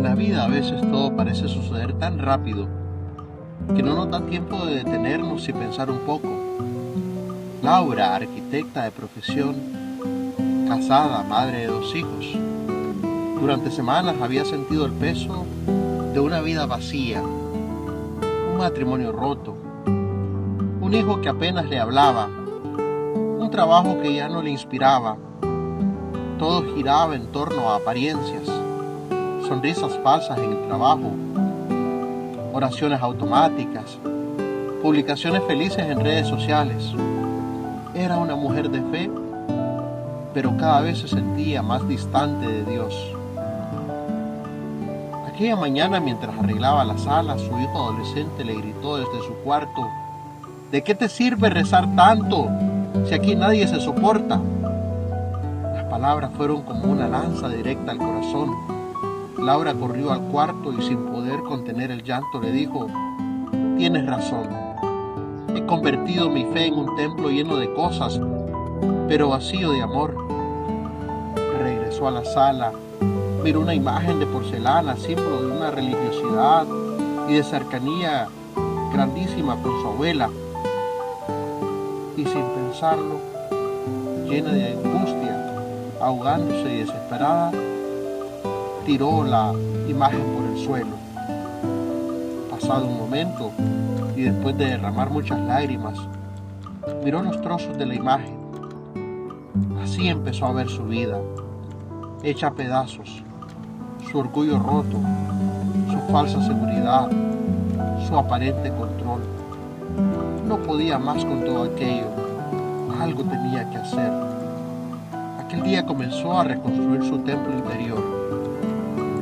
la vida a veces todo parece suceder tan rápido que no nos da tiempo de detenernos y pensar un poco. Laura, arquitecta de profesión, casada, madre de 2 hijos, durante semanas había sentido el peso de una vida vacía, un matrimonio roto, un hijo que apenas le hablaba, un trabajo que ya no le inspiraba. Todo giraba en torno a apariencias, sonrisas falsas en el trabajo, oraciones automáticas, publicaciones felices en redes sociales. Era una mujer de fe, pero cada vez se sentía más distante de Dios. Aquella mañana, mientras arreglaba la sala, su hijo adolescente le gritó desde su cuarto: ¿de qué te sirve rezar tanto si aquí nadie se soporta? Las palabras fueron como una lanza directa al corazón. Laura corrió al cuarto y sin poder contener el llanto le dijo: tienes razón, he convertido mi fe en un templo lleno de cosas, pero vacío de amor. Regresó a la sala, miró una imagen de porcelana, símbolo de una religiosidad y de cercanía grandísima con su abuela, y sin pensarlo, llena de angustia, ahogándose y desesperada, tiró la imagen por el suelo. Pasado un momento, y después de derramar muchas lágrimas, miró los trozos de la imagen. Así empezó a ver su vida, hecha a pedazos, su orgullo roto, su falsa seguridad, su aparente control. No podía más con todo aquello. Algo tenía que hacer. Aquel día comenzó a reconstruir su templo interior.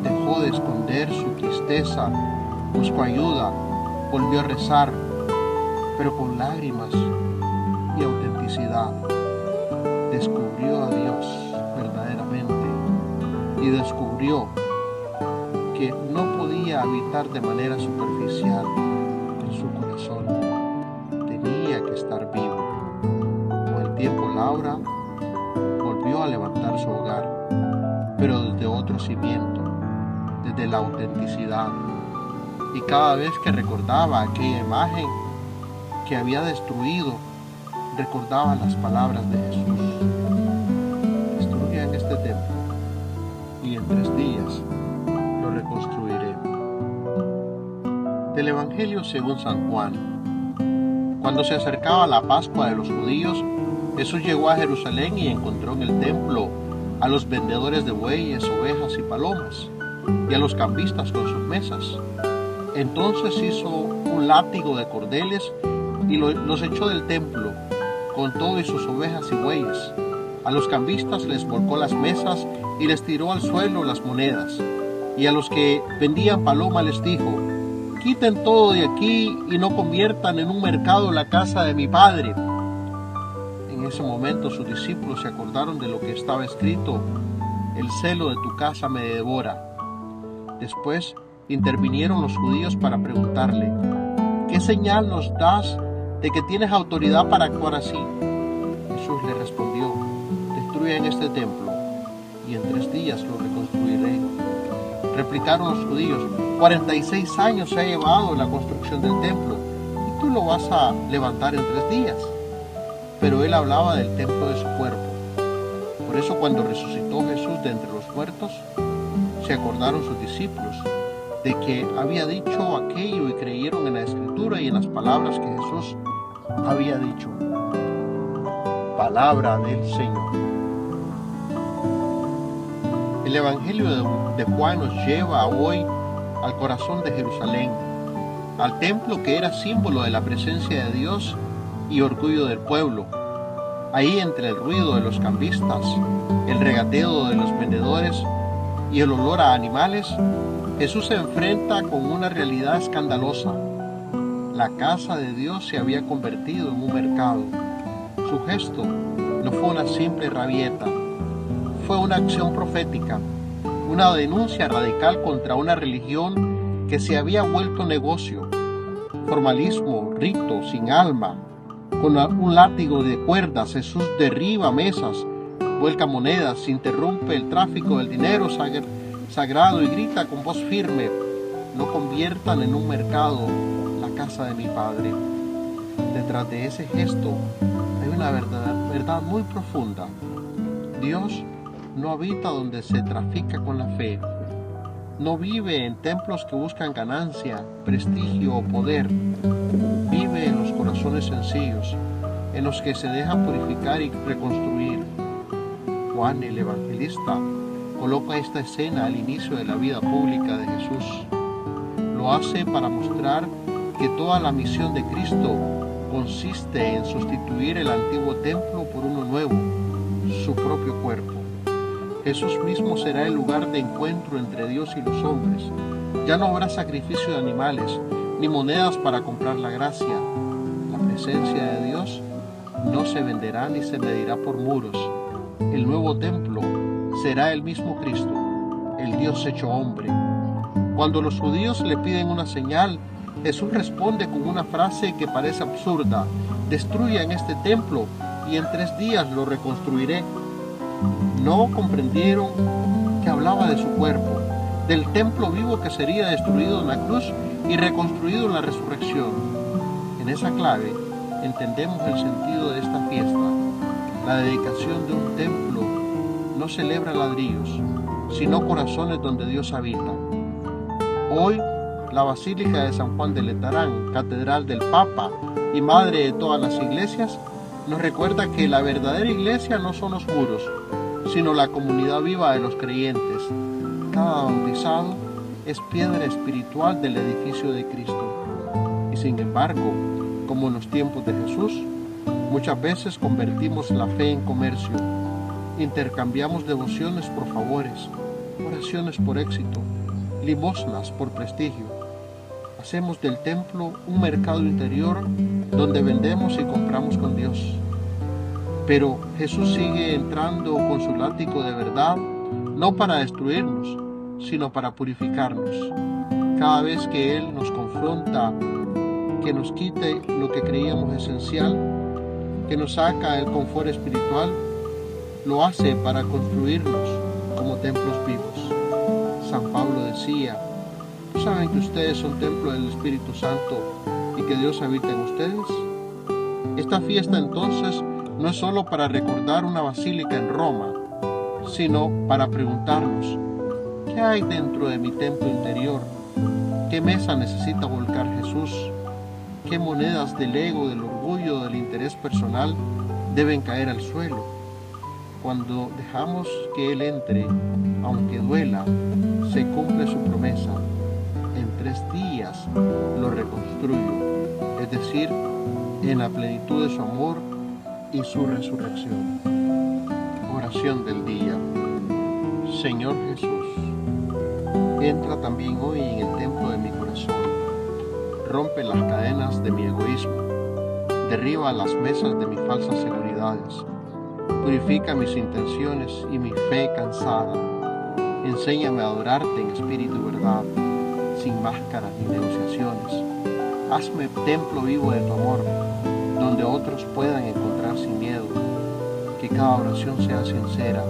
Dejó de esconder su tristeza, buscó ayuda, volvió a rezar, pero con lágrimas y autenticidad. Descubrió a Dios verdaderamente y descubrió que no podía habitar de manera superficial en su corazón. Tenía que estar vivo. Con el tiempo, Laura volvió a levantar su hogar, pero desde otro cimiento, desde la autenticidad. Y cada vez que recordaba aquella imagen que había destruido, recordaba las palabras de Jesús: destruyan este templo y en 3 días lo reconstruiré. Del Evangelio según San Juan. Cuando se acercaba la Pascua de los judíos, Jesús llegó a Jerusalén y encontró en el templo a los vendedores de bueyes, ovejas y palomas, y a los cambistas con sus mesas. Entonces hizo un látigo de cordeles y los echó del templo, con todo y sus ovejas y bueyes. A los cambistas les volcó las mesas y les tiró al suelo las monedas. Y a los que vendían palomas les dijo: quiten todo de aquí y no conviertan en un mercado la casa de mi Padre. En ese momento sus discípulos se acordaron de lo que estaba escrito: el celo de tu casa me devora. Después intervinieron los judíos para preguntarle: ¿qué señal nos das de que tienes autoridad para actuar así? Jesús le respondió: destruyan este templo y en 3 días lo reconstruiré. Replicaron los judíos: 46 años se ha llevado la construcción del templo y tú lo vas a levantar en 3 días. Pero él hablaba del templo de su cuerpo. Por eso, cuando resucitó Jesús de entre los muertos, se acordaron sus discípulos de que había dicho aquello y creyeron en la Escritura y en las palabras que Jesús había dicho. Palabra del Señor. El Evangelio de Juan nos lleva hoy al corazón de Jerusalén, al templo que era símbolo de la presencia de Dios y orgullo del pueblo. Ahí, entre el ruido de los cambistas, el regateo de los vendedores y el olor a animales, Jesús se enfrenta con una realidad escandalosa. La casa de Dios se había convertido en un mercado. Su gesto no fue una simple rabieta, fue una acción profética, una denuncia radical contra una religión que se había vuelto negocio, formalismo, rito, sin alma. Con un látigo de cuerdas, Jesús derriba mesas, vuelca monedas, interrumpe el tráfico del dinero, sagrado y grita con voz firme: no conviertan en un mercado la casa de mi Padre. Detrás de ese gesto hay una verdad muy profunda. Dios no habita donde se trafica con la fe. No vive en templos que buscan ganancia, prestigio o poder. Vive en los corazones sencillos, en los que se dejan purificar y reconstruir. Juan el Evangelista coloca esta escena al inicio de la vida pública de Jesús. Lo hace para mostrar que toda la misión de Cristo consiste en sustituir el antiguo templo por uno nuevo, su propio cuerpo. Jesús mismo será el lugar de encuentro entre Dios y los hombres. Ya no habrá sacrificio de animales, ni monedas para comprar la gracia. La presencia de Dios no se venderá ni se medirá por muros. El nuevo templo será el mismo Cristo, el Dios hecho hombre. Cuando los judíos le piden una señal, Jesús responde con una frase que parece absurda: destruyan este templo y en 3 días lo reconstruiré. No comprendieron que hablaba de su cuerpo, del templo vivo que sería destruido en la cruz y reconstruido en la resurrección. En esa clave entendemos el sentido de esta fiesta. La dedicación de un templo no celebra ladrillos, sino corazones donde Dios habita. Hoy, la Basílica de San Juan de Letrán, catedral del Papa y madre de todas las iglesias, nos recuerda que la verdadera iglesia no son los muros, sino la comunidad viva de los creyentes. Cada bautizado es piedra espiritual del edificio de Cristo. Y sin embargo, como en los tiempos de Jesús, muchas veces convertimos la fe en comercio. Intercambiamos devociones por favores, oraciones por éxito, limosnas por prestigio. Hacemos del templo un mercado interior donde vendemos y compramos con Dios. Pero Jesús sigue entrando con su látigo de verdad, no para destruirnos, sino para purificarnos. Cada vez que Él nos confronta, que nos quite lo que creíamos esencial, que nos saca del confort espiritual, lo hace para construirnos como templos vivos. San Pablo decía: ¿no saben que ustedes son templo del Espíritu Santo y que Dios habita en ustedes? Esta fiesta entonces no es solo para recordar una basílica en Roma, sino para preguntarnos: ¿qué hay dentro de mi templo interior? ¿Qué mesa necesita volcar Jesús? ¿Qué monedas del ego, del orgullo, del interés personal deben caer al suelo? Cuando dejamos que Él entre, aunque duela, se cumple su promesa: en 3 días lo reconstruyo, es decir, en la plenitud de su amor y su resurrección. Oración del día. Señor Jesús, entra también hoy en el templo de mi corazón. Rompe las cadenas de mi egoísmo. Derriba las mesas de mis falsas seguridades. Purifica mis intenciones y mi fe cansada. Enséñame a adorarte en espíritu y verdad, sin máscaras ni negociaciones. Hazme templo vivo de tu amor, donde otros puedan encontrar sin miedo. Que cada oración sea sincera,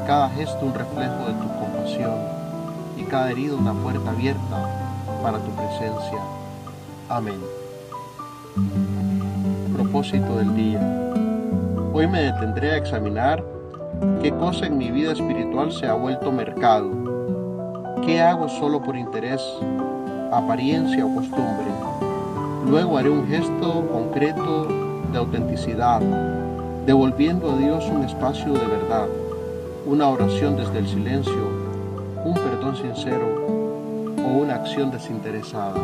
cada gesto un reflejo de tu compasión y cada herida una puerta abierta para tu presencia. Amén. Propósito del día. Hoy me detendré a examinar qué cosa en mi vida espiritual se ha vuelto mercado. ¿Qué hago solo por interés, apariencia o costumbre? Luego haré un gesto concreto de autenticidad, devolviendo a Dios un espacio de verdad, una oración desde el silencio, un perdón sincero o una acción desinteresada.